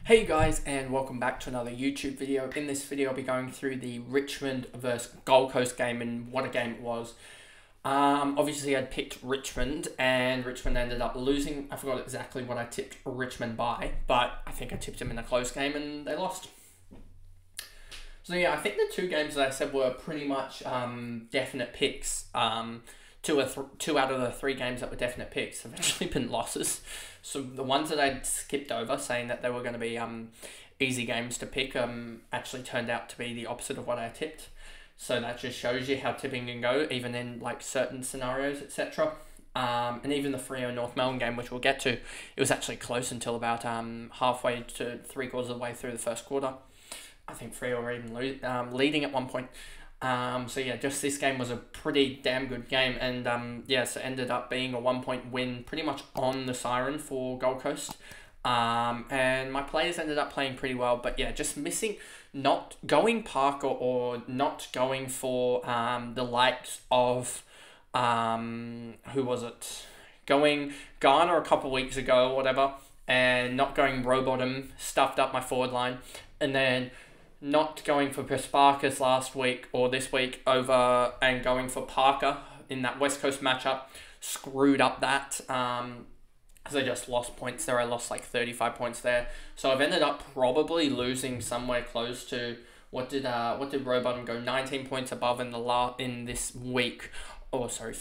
Hey guys, and welcome back to another YouTube video. In this video I'll be going through the Richmond versus Gold Coast game and what a game it was. Obviously I'd picked Richmond and Richmond ended up losing. I forgot exactly what I tipped Richmond by, but I think I tipped them in a close game and they lost. So yeah, I think the two games that I said were pretty much definite picks. Two out of the three games that were definite picks have actually been losses. So the ones that I'd skipped over, saying that they were going to be easy games to pick, actually turned out to be the opposite of what I tipped. So that just shows you how tipping can go, even in like certain scenarios, etc. And even the Freo North Melbourne game, which we'll get to, it was actually close until about halfway to 3/4 of the way through the first quarter. I think Freo were even leading at one point. So yeah, just this game was a pretty damn good game, and so it ended up being a 1-point win pretty much on the siren for Gold Coast. And my players ended up playing pretty well, but yeah, just missing, not going Parker or not going for the likes of, who was it? Going Garner a couple weeks ago or whatever, and not going ROWBOTTOM, stuffed up my forward line, and then not going for Prasparkas last week or this week over and going for Parker in that West Coast matchup screwed up that because I just lost points there. I lost like 35 points there, so I've ended up probably losing somewhere close to what did ROWBOTTOM go 19 points above in this week. Oh, sorry.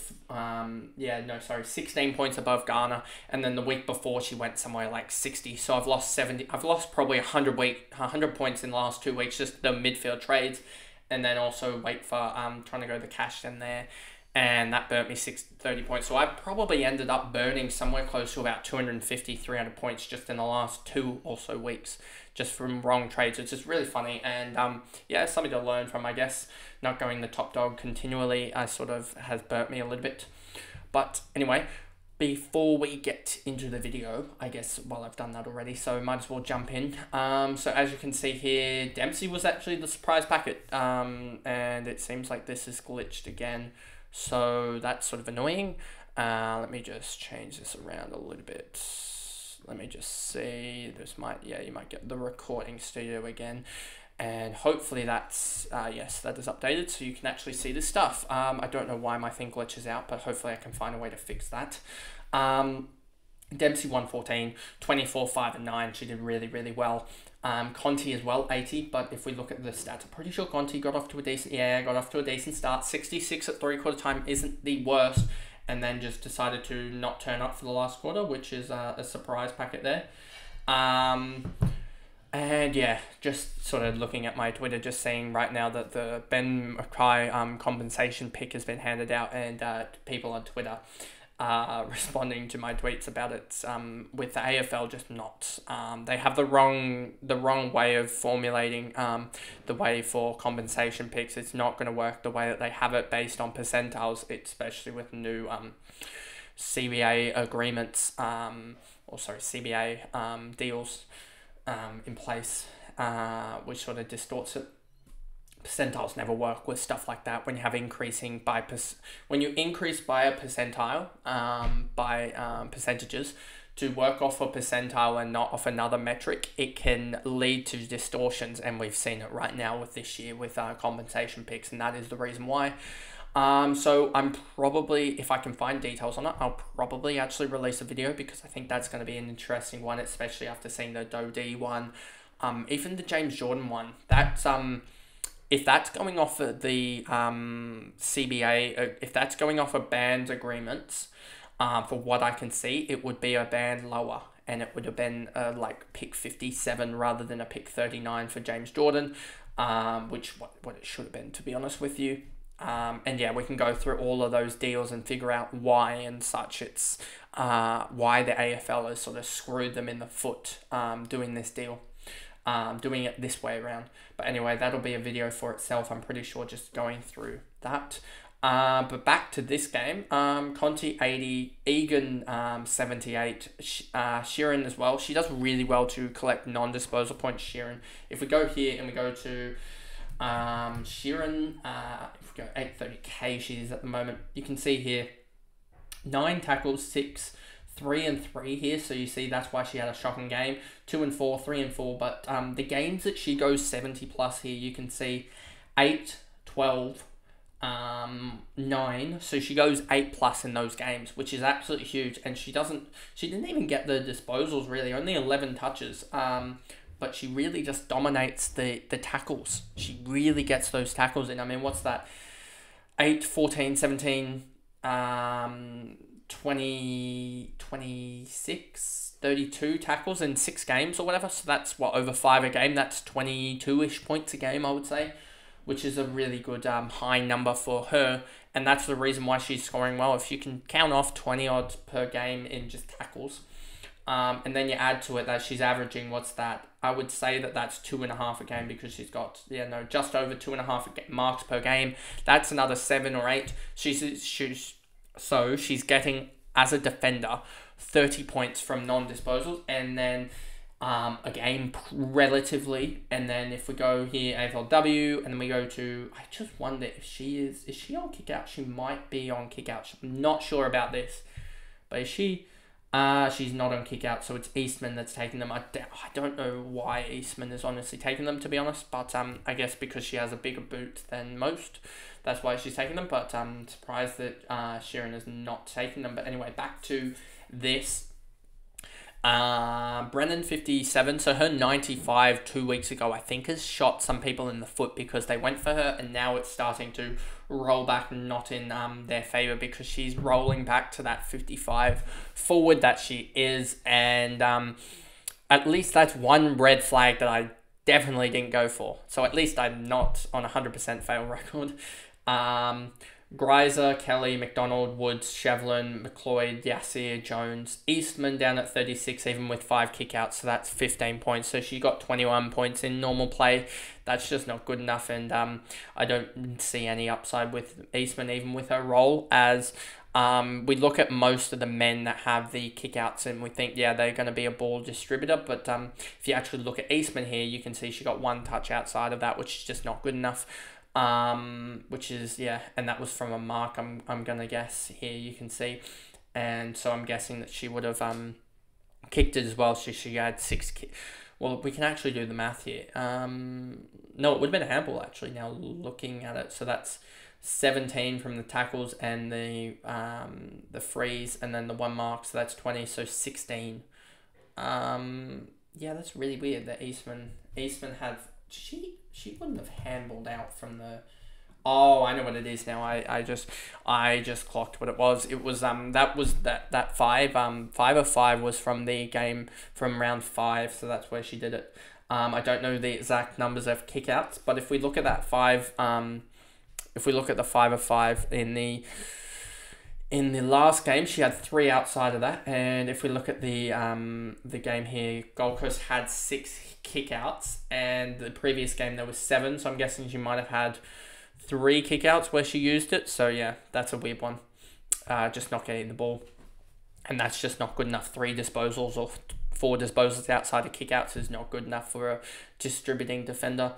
16 points above Garner, and then the week before she went somewhere like 60. So I've lost 70. I've lost probably 100 points in the last 2 weeks, just the midfield trades, and then also wait for trying to go the cash in there, and that burnt me 30 points. So I probably ended up burning somewhere close to about 250, 300 points just in the last 2 or so weeks, just from wrong trades. It's just really funny, and yeah, something to learn from, I guess. Not going the top dog continually sort of has burnt me a little bit. But anyway, before we get into the video, I guess, well, I've done that already, so might as well jump in. So as you can see here, Dempsey was actually the surprise packet, and it seems like this is glitched again, so that's sort of annoying. Let me just change this around a little bit. Let me just see, you might get the recording studio again, and hopefully that's, yes, that is updated, so you can actually see this stuff. I don't know why my thing glitches out, but hopefully I can find a way to fix that. Dempsey 114, 24, 5 and 9, she did really, really well. Conti as well, 80, but if we look at the stats, I'm pretty sure Conti got off to a decent start. 66 at 3/4 time isn't the worst, and then just decided to not turn up for the last quarter, which is a surprise packet there. And yeah, just sort of looking at my Twitter, just seeing right now that the Ben McKay compensation pick has been handed out, and people on Twitter responding to my tweets about it, with the AFL just not, they have the wrong way of formulating the way for compensation picks. It's not going to work the way that they have it based on percentiles, especially with new CBA agreements, CBA deals in place, which sort of distorts it. Percentiles never work with stuff like that. When you have when you increase by a percentile, percentages, to work off a percentile and not off another metric, it can lead to distortions, and we've seen it right now with this year with compensation picks, and that is the reason why. So I'm probably, if I can find details on it, I'll probably actually release a video, because I think that's going to be an interesting one, especially after seeing the Dodie one, even the James Jordan one. That's if that's going off of the CBA, if that's going off of band agreements, for what I can see, it would be a band lower, and it would have been like pick 57 rather than a pick 39 for James Jordan, which what it should have been, to be honest with you. And yeah, we can go through all of those deals and figure out why and such. It's why the AFL has sort of screwed them in the foot doing this deal, doing it this way around. But anyway, that'll be a video for itself, I'm pretty sure, just going through that. But back to this game, Conti 80, Egan 78, Sheeran as well. She does really well to collect non-disposal points, Sheeran. If we go here and we go to Sheeran, if we go 830k she is at the moment, you can see here 9 tackles, 6 3 and 3 here, so you see that's why she had a shocking game. 2 and 4, 3 and 4, but the games that she goes 70 plus here, you can see 8, 12, 9, so she goes 8 plus in those games, which is absolutely huge. And she didn't even get the disposals really, only 11 touches, but she really just dominates the tackles. She really gets those tackles in. I mean, what's that? 8, 14, 17, 20, 26, 32 tackles in 6 games or whatever. So that's what, over 5 a game. That's 22-ish points a game, I would say, which is a really good high number for her. And that's the reason why she's scoring well. If you can count off 20 odds per game in just tackles, and then you add to it that she's averaging, what's that? I would say that that's 2.5 a game, because she's got, just over 2.5 marks per game. That's another 7 or 8. So she's getting, as a defender, 30 points from non-disposals, and then a game relatively. And then if we go here, AFLW, and then we go to, I just wonder if is she on kick out? She might be on kick out. I'm not sure about this, but is she? She's not on kick out, so it's Eastman that's taking them. I don't know why Eastman is honestly taking them, to be honest, but I guess because she has a bigger boot than most, that's why she's taking them. But I'm surprised that Sheeran is not taking them. But anyway, back to this. Brennan 57, so her 95 2 weeks ago, I think, has shot some people in the foot, because they went for her, and now it's starting to roll back, not in their favor, because she's rolling back to that 55 forward that she is. And at least that's one red flag that I definitely didn't go for, so at least I'm not on 100% fail record. Greiser, Kelly, McDonald, Woods, Shevlin, McLeod, Yassir, Jones, Eastman down at 36, even with 5 kickouts, so that's 15 points. So she got 21 points in normal play. That's just not good enough, and I don't see any upside with Eastman, even with her role, as we look at most of the men that have the kickouts, and we think, yeah, they're going to be a ball distributor. But if you actually look at Eastman here, you can see she got 1 touch outside of that, which is just not good enough. Which is, and that was from a mark, I'm gonna guess here, you can see. And so I'm guessing that she would have kicked it as well. She had 6 well, we can actually do the math here. No, it would have been a handball, actually, now looking at it. So that's 17 from the tackles and the frees, and then the 1 mark, so that's 20, so 16. That's really weird that Eastman had, she wouldn't have handballed out from the... Oh, I know what it is now. I just clocked what it was. It was that 5 5 of 5 was from the game from round 5, so that's where she did it. I don't know the exact numbers of kickouts, but if we look at that 5, if we look at the 5 of 5 in the last game, she had 3 outside of that. And if we look at the game here, Gold Coast had 6 kickouts, and the previous game there was 7, so I'm guessing she might have had 3 kickouts where she used it. So yeah, that's a weird one. Just not getting the ball, and that's just not good enough. 3 disposals or 4 disposals outside of kickouts is not good enough for a distributing defender.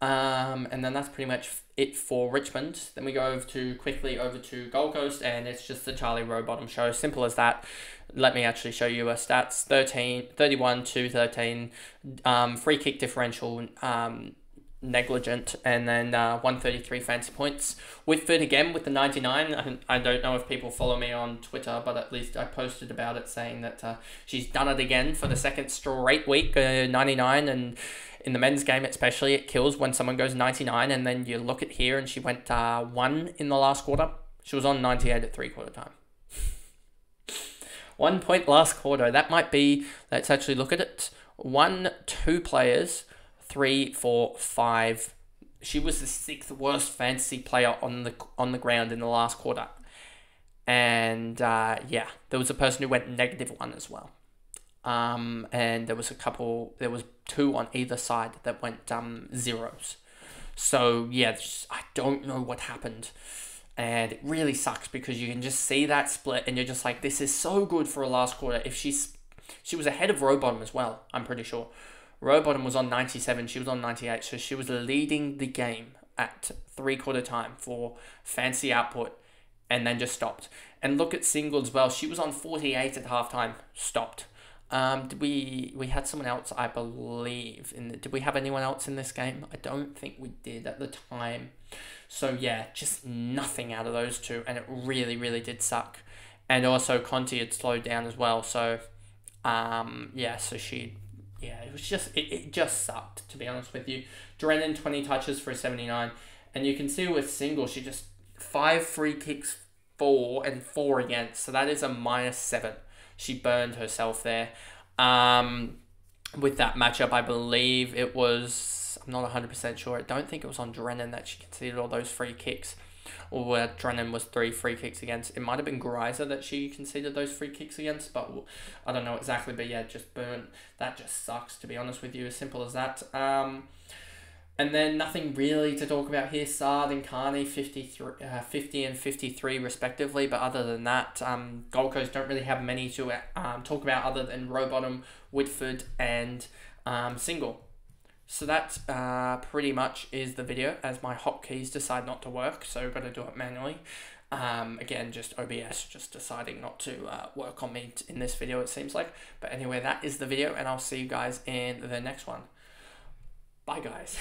And then that's pretty much it for Richmond. Then we go quickly over to Gold Coast, and it's just the Charlie ROWBOTTOM show. Simple as that. Let me actually show you her stats. 31 to 13. Free kick differential, negligent, and then 133 fancy points. With it again, with the 99, I don't know if people follow me on Twitter, but at least I posted about it, saying that she's done it again for the 2nd straight week, 99, and in the men's game especially, it kills when someone goes 99, and then you look at here, and she went 1 in the last quarter. She was on 98 at 3/4 time. 1 point last quarter. That might be, let's actually look at it. 1, 2 players, 3, 4, 5. She was the 6th worst fantasy player on the ground in the last quarter. And there was a person who went -1 as well. And there was 2 on either side that went 0s. So yeah, I don't know what happened, and it really sucks, because you can just see that split, and you're just like, this is so good for a last quarter. If she was ahead of ROWBOTTOM as well, I'm pretty sure. ROWBOTTOM was on 97, she was on 98, so she was leading the game at 3/4 time for fancy output, and then just stopped. And look at single as well. She was on 48 at halftime. Stopped. Did we had someone else, I believe. Did we have anyone else in this game? I don't think we did at the time. So yeah, just nothing out of those two, and it really, really did suck. And also Conti had slowed down as well. So yeah, so it was just it just sucked, to be honest with you. Drennan 20 touches for a 79, and you can see with single she just 5 free kicks for and 4 against. So that is a -7. She burned herself there. With that matchup, I believe it was, I'm not 100% sure. I don't think it was on Drennan that she conceded all those free kicks. Or where Drennan was 3 free kicks against. It might have been Greiser that she conceded those free kicks against, but I don't know exactly. But yeah, just burnt. That just sucks, to be honest with you. As simple as that. And then nothing really to talk about here. Sard and Carney, 50 and 53 respectively. But other than that, Gold Coast don't really have many to talk about other than ROWBOTTOM, Whitford, and Single. So that pretty much is the video, as my hotkeys decide not to work. So I've got to do it manually. Again, just OBS just deciding not to work on me in this video, it seems like. But anyway, that is the video, and I'll see you guys in the next one. Bye, guys.